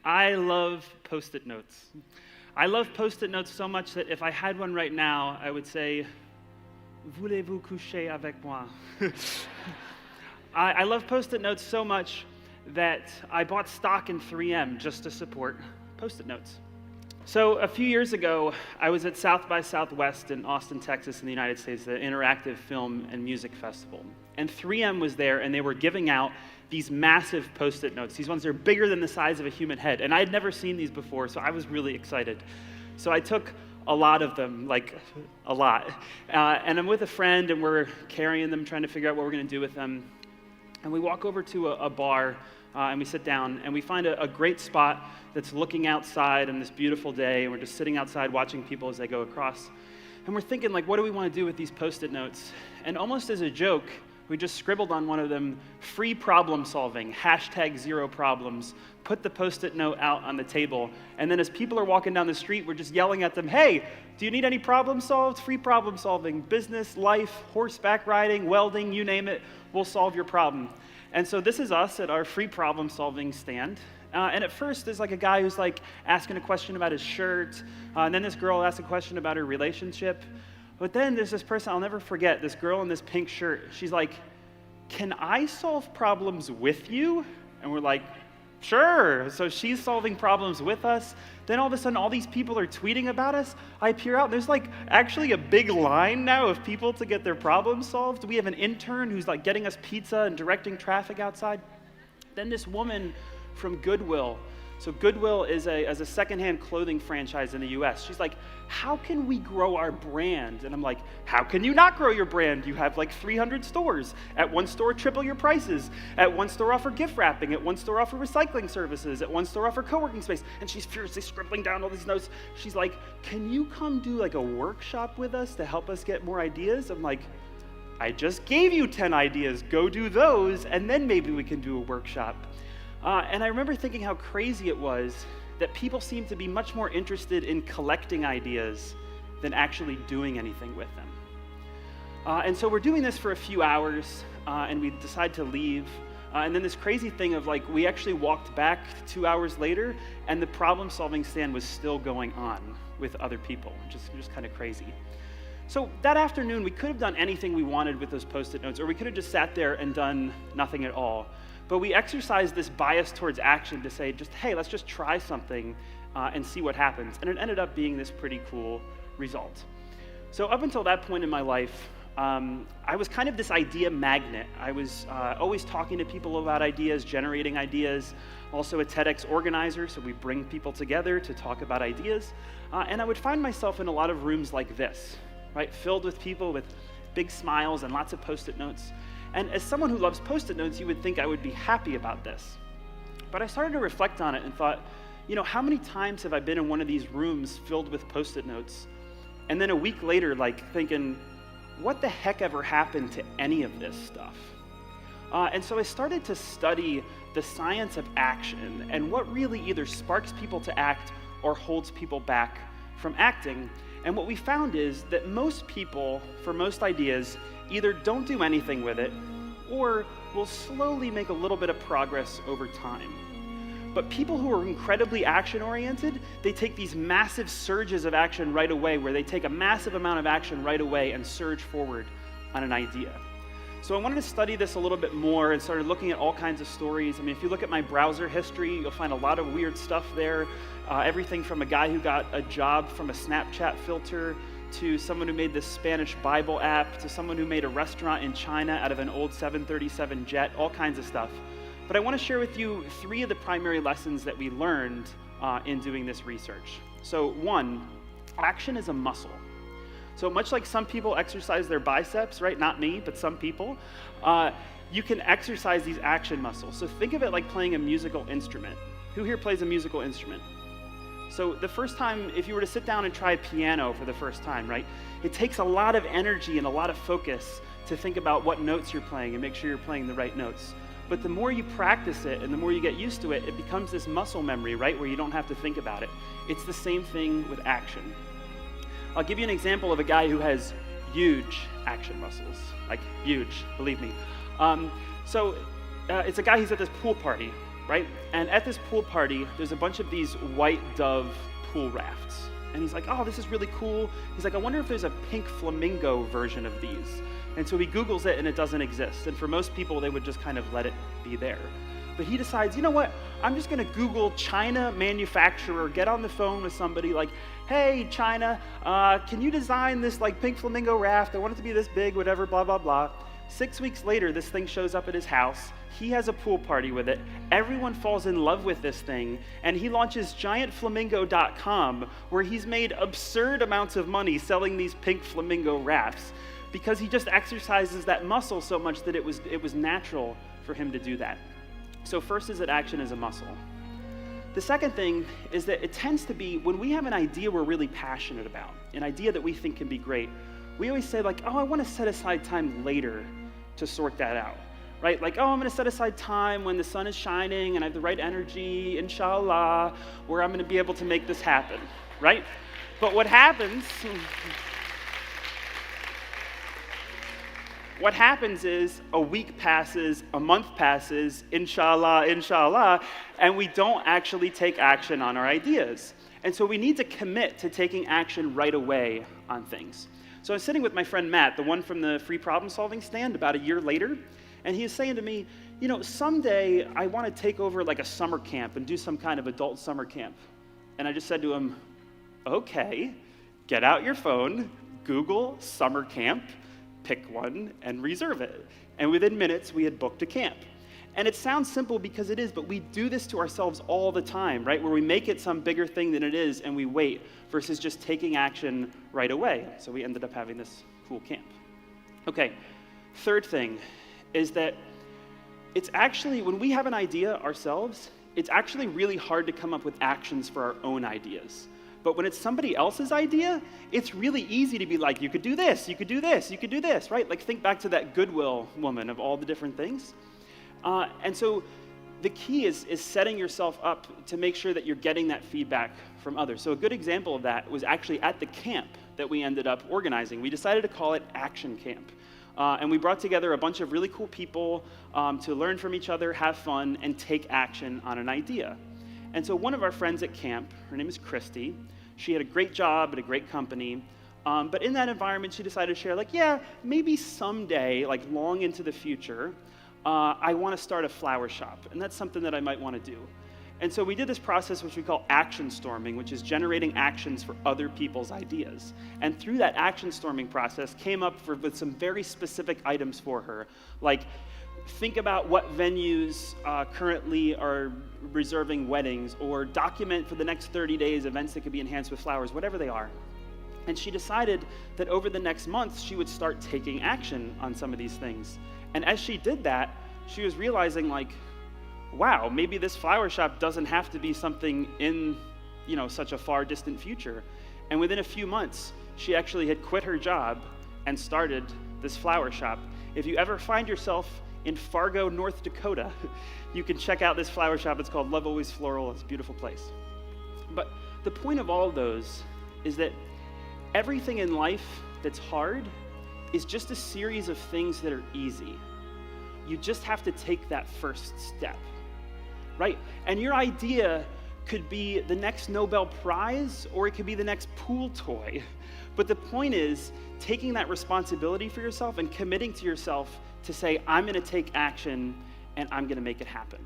I love Post-it notes. I love Post-it notes so much that if I had one right now, I would say, Voulez-vous coucher avec moi? I love Post-it notes so much that I bought stock in 3M just to support Post-it notes. So a few years ago, I was at South by Southwest in Austin, Texas in the United States, the Interactive Film and Music Festival. And 3M was there, and they were giving out these massive Post-it notes. These ones are bigger than the size of a human head. And I had never seen these before, so I was really excited. So I took a lot of them, like a lot. And I'm with a friend, and we're carrying them, trying to figure out what we're going to do with them. And we walk over to a bar, and we sit down, and we find a great spot that's looking outside on this beautiful day, and we're just sitting outside watching people as they go across. And we're thinking, like, what do we want to do with these Post-it notes? And almost as a joke, we just scribbled on one of them, free problem solving, #0problems, put the Post-it note out on the table, and then as people are walking down the street, we're just yelling at them, hey, do you need any problem solved? Free problem solving, business, life, horseback riding, welding, you name it, we'll solve your problem. And so this is us at our free problem solving stand. And at first, there's like a guy who's like asking a question about his shirt, and then this girl asks a question about her relationship. But then there's this person I'll never forget, this girl in this pink shirt. She's like, can I solve problems with you? And we're like, sure. So she's solving problems with us. Then all of a sudden, all these people are tweeting about us. I peer out, and there's like actually a big line now of people to get their problems solved. We have an intern who's like getting us pizza and directing traffic outside. Then this woman from Goodwill. So Goodwill is a secondhand clothing franchise in the US. She's like, how can we grow our brand? And I'm like, how can you not grow your brand? You have like 300 stores. At one store, triple your prices. At one store, offer gift wrapping. At one store, offer recycling services. At one store, offer co-working space. And she's furiously scribbling down all these notes. She's like, can you come do like a workshop with us to help us get more ideas? I'm like, I just gave you 10 ideas. Go do those, and then maybe we can do a workshop. And I remember thinking how crazy it was that people seem to be much more interested in collecting ideas than actually doing anything with them. And so we're doing this for a few hours, and we decide to leave. And then this crazy thing of like, we actually walked back 2 hours later, and the problem-solving stand was still going on with other people, which is just kind of crazy. So that afternoon, we could have done anything we wanted with those Post-it notes, or we could have just sat there and done nothing at all. But we exercised this bias towards action to say, just, hey, let's just try something and see what happens. And it ended up being this pretty cool result. So up until that point in my life, I was kind of this idea magnet. I was always talking to people about ideas, generating ideas, also a TEDX organizer, so we bring people together to talk about ideas. And I would find myself in a lot of rooms like this, right, filled with people with big smiles and lots of Post-it notes. And as someone who loves Post-it notes, you would think I would be happy about this. But I started to reflect on it and thought, you know, how many times have I been in one of these rooms filled with Post-it notes, and then a week later, like, thinking, what the heck ever happened to any of this stuff? And so I started to study the science of action and what really either sparks people to act or holds people back from acting. And what we found is that most people, for most ideas, either don't do anything with it or will slowly make a little bit of progress over time. But people who are incredibly action-oriented, they take these massive surges of action right away, where they take a massive amount of action right away and surge forward on an idea. So I wanted to study this a little bit more and started looking at all kinds of stories. I mean, if you look at my browser history, you'll find a lot of weird stuff there. Everything from a guy who got a job from a Snapchat filter, to someone who made this Spanish Bible app, to someone who made a restaurant in China out of an old 737 jet, all kinds of stuff. But I want to share with you 3 of the primary lessons that we learned in doing this research. So 1, action is a muscle. So much like some people exercise their biceps, right? Not me, but some people. You can exercise these action muscles. So think of it like playing a musical instrument. Who here plays a musical instrument? So the first time, if you were to sit down and try piano for the first time, right? It takes a lot of energy and a lot of focus to think about what notes you're playing and make sure you're playing the right notes. But the more you practice it and the more you get used to it, it becomes this muscle memory, right? Where you don't have to think about it. It's the same thing with action. I'll give you an example of a guy who has huge action muscles, like huge, believe me. It's a guy who's at this pool party, right? And at this pool party, there's a bunch of these white dove pool rafts. And he's like, oh, this is really cool. He's like, I wonder if there's a pink flamingo version of these. And so he Googles it, and it doesn't exist. And for most people, they would just kind of let it be there. But he decides, you know what? I'm just going to Google China manufacturer, get on the phone with somebody like, hey, China, can you design this like pink flamingo raft? I want it to be this big, whatever, blah, blah, blah. 6 weeks later, this thing shows up at his house. He has a pool party with it. Everyone falls in love with this thing. And he launches giantflamingo.com, where he's made absurd amounts of money selling these pink flamingo rafts because he just exercises that muscle so much that it was natural for him to do that. So first is that action is a muscle. The second thing is that it tends to be when we have an idea we're really passionate about, an idea that we think can be great, we always say like, oh, I want to set aside time later to sort that out, right? Like, oh, I'm going to set aside time when the sun is shining and I have the right energy, inshallah, where I'm going to be able to make this happen, right? But what happens is a week passes, a month passes, inshallah, and we don't actually take action on our ideas. And so we need to commit to taking action right away on things. So I was sitting with my friend Matt, the one from the free problem solving stand, about a year later, and he was saying to me, you know, someday I want to take over like a summer camp and do some kind of adult summer camp. And I just said to him, okay, get out your phone, Google summer camp, pick one, and reserve it. And within minutes, we had booked a camp. And it sounds simple because it is, but we do this to ourselves all the time, right? Where we make it some bigger thing than it is, and we wait, versus just taking action right away. So we ended up having this cool camp. Okay, third thing is that it's actually, when we have an idea ourselves, it's actually really hard to come up with actions for our own ideas. But when it's somebody else's idea, it's really easy to be like, you could do this, you could do this, you could do this, right? Like think back to that Goodwill woman of all the different things. And so the key is setting yourself up to make sure that you're getting that feedback from others. So a good example of that was actually at the camp that we ended up organizing. We decided to call it Action Camp. And we brought together a bunch of really cool people to learn from each other, have fun, and take action on an idea. And so one of our friends at camp, her name is Christy, she had a great job at a great company, but in that environment she decided to share like, yeah, maybe someday, like long into the future, I want to start a flower shop, and that's something that I might want to do. And so we did this process which we call action storming, which is generating actions for other people's ideas. And through that action storming process came up with some very specific items for her, like think about what venues currently are reserving weddings, or document for the next 30 days events that could be enhanced with flowers, whatever they are. And she decided that over the next month, she would start taking action on some of these things. And as she did that, she was realizing like, wow, maybe this flower shop doesn't have to be something in, such a far distant future. And within a few months, she actually had quit her job and started this flower shop. If you ever find yourself in Fargo, North Dakota, you can check out this flower shop. It's called Love Always Floral. It's a beautiful place. But the point of all of those is that everything in life that's hard is just a series of things that are easy. You just have to take that first step, right? And your idea could be the next Nobel Prize, or it could be the next pool toy. But the point is taking that responsibility for yourself and committing to yourself to say, I'm going to take action and I'm going to make it happen.